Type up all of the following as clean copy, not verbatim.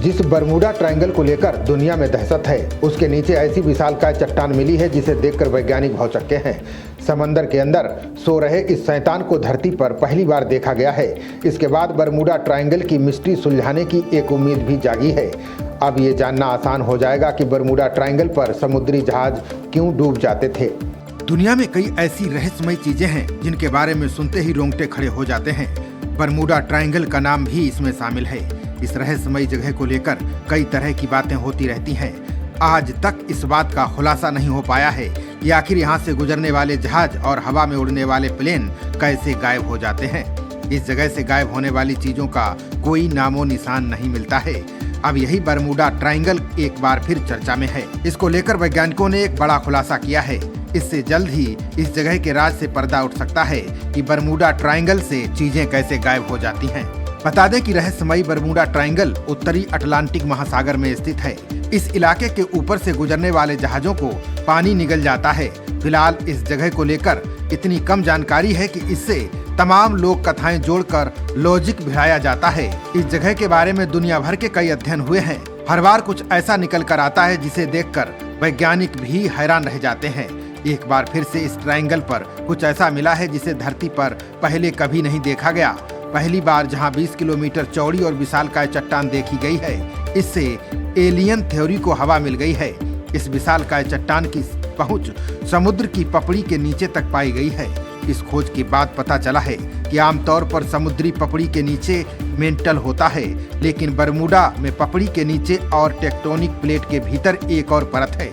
जिस Bermuda triangle को लेकर दुनिया में दहशत है, उसके नीचे ऐसी विशालकाय चट्टान मिली है जिसे देखकर वैज्ञानिक भौचक्के हैं। समंदर के अंदर सो रहे इस शैतान को धरती पर पहली बार देखा गया है। इसके बाद बरमूडा ट्रायंगल की मिस्ट्री सुलझाने की एक उम्मीद भी जागी है। अब ये जानना आसान हो जाएगा कि बरमूडा ट्रायंगल पर समुद्री जहाज क्यों डूब जाते थे। दुनिया में कई ऐसी रहस्यमयी चीजें हैं जिनके बारे में सुनते ही रोंगटे खड़े हो जाते हैं। बरमूडा ट्रायंगल का नाम भी इसमें शामिल है। इस रहस्यमयी जगह को लेकर कई तरह की बातें होती रहती हैं। आज तक इस बात का खुलासा नहीं हो पाया है कि आखिर यहाँ से गुजरने वाले जहाज और हवा में उड़ने वाले प्लेन कैसे गायब हो जाते हैं। इस जगह से गायब होने वाली चीजों का कोई नामो निशान नहीं मिलता है। अब यही बरमूडा ट्रायंगल एक बार फिर चर्चा में है। इसको लेकर वैज्ञानिकों ने एक बड़ा खुलासा किया है। इससे जल्द ही इस जगह के राज से पर्दा उठ सकता है कि बरमूडा ट्रायंगल से चीजें कैसे गायब हो जाती हैं। बता दें कि रहस्यमयी बरमूडा ट्रायंगल उत्तरी अटलांटिक महासागर में स्थित है। इस इलाके के ऊपर से गुजरने वाले जहाजों को पानी निगल जाता है। फिलहाल इस जगह को लेकर इतनी कम जानकारी है कि इससे तमाम लोक कथाएं जोड़कर लॉजिक भिड़ाया जाता है। इस जगह के बारे में दुनिया भर के कई अध्ययन हुए हैं। हर बार कुछ ऐसा निकल कर आता है जिसे देखकर वैज्ञानिक भी हैरान रह जाते हैं। एक बार फिर से इस ट्रायंगल पर कुछ ऐसा मिला है जिसे धरती पर पहले कभी नहीं देखा गया। पहली बार जहां 20 किलोमीटर चौड़ी और विशालकाय चट्टान देखी गई है, इससे एलियन थ्योरी को हवा मिल गई है। इस विशालकाय चट्टान की पहुंच समुद्र की पपड़ी के नीचे तक पाई गई है। इस खोज के बाद पता चला है कि आमतौर पर समुद्री पपड़ी के नीचे मेंटल होता है, लेकिन बरमूडा में पपड़ी के नीचे और टेक्टोनिक प्लेट के भीतर एक और परत है।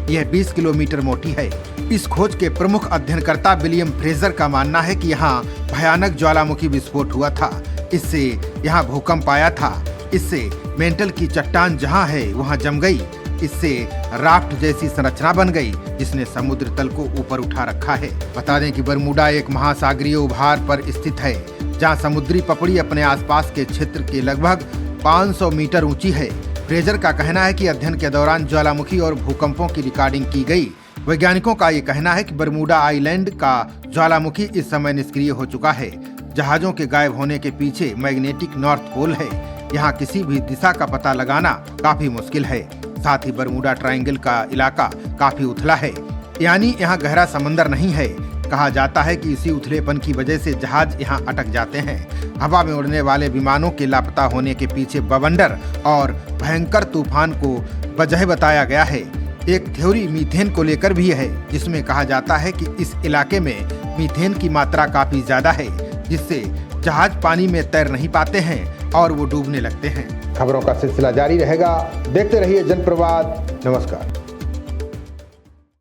यह 20 किलोमीटर मोटी है। इस खोज के प्रमुख अध्ययनकर्ता विलियम फ्रेजर का मानना है कि यहाँ भयानक ज्वालामुखी विस्फोट हुआ था। इससे यहाँ भूकंप आया था। इससे मेंटल की चट्टान जहाँ है वहाँ जम गई। इससे राफ्ट जैसी संरचना बन गई जिसने समुद्र तल को ऊपर उठा रखा है। बता दें कि बरमूडा एक महासागरीय उभार पर स्थित है जहाँ समुद्री पपड़ी अपने आसपास के क्षेत्र के लगभग 500 मीटर ऊंची है। फ्रेजर का कहना है कि अध्ययन के दौरान ज्वालामुखी और भूकंपों की रिकॉर्डिंग की गई। वैज्ञानिकों का ये कहना है कि बरमूडा आइलैंड का ज्वालामुखी इस समय निष्क्रिय हो चुका है। जहाजों के गायब होने के पीछे मैग्नेटिक नॉर्थ पोल है। यहाँ किसी भी दिशा का पता लगाना काफी मुश्किल है। साथ ही बरमूडा ट्रायंगल का इलाका काफी उथला है, यानी यहाँ गहरा समंदर नहीं है। कहा जाता है कि इसी उथलेपन की वजह से जहाज यहाँ अटक जाते हैं। हवा में उड़ने वाले विमानों के लापता होने के पीछे बवंडर और भयंकर तूफान को वजह बताया गया है। एक थ्योरी मीथेन को लेकर भी है, जिसमें कहा जाता है कि इस इलाके में मीथेन की मात्रा काफी ज्यादा है, जिससे जहाज पानी में तैर नहीं पाते हैं और वो डूबने लगते हैं। खबरों का सिलसिला जारी रहेगा। देखते रहिए जनप्रवाद। नमस्कार।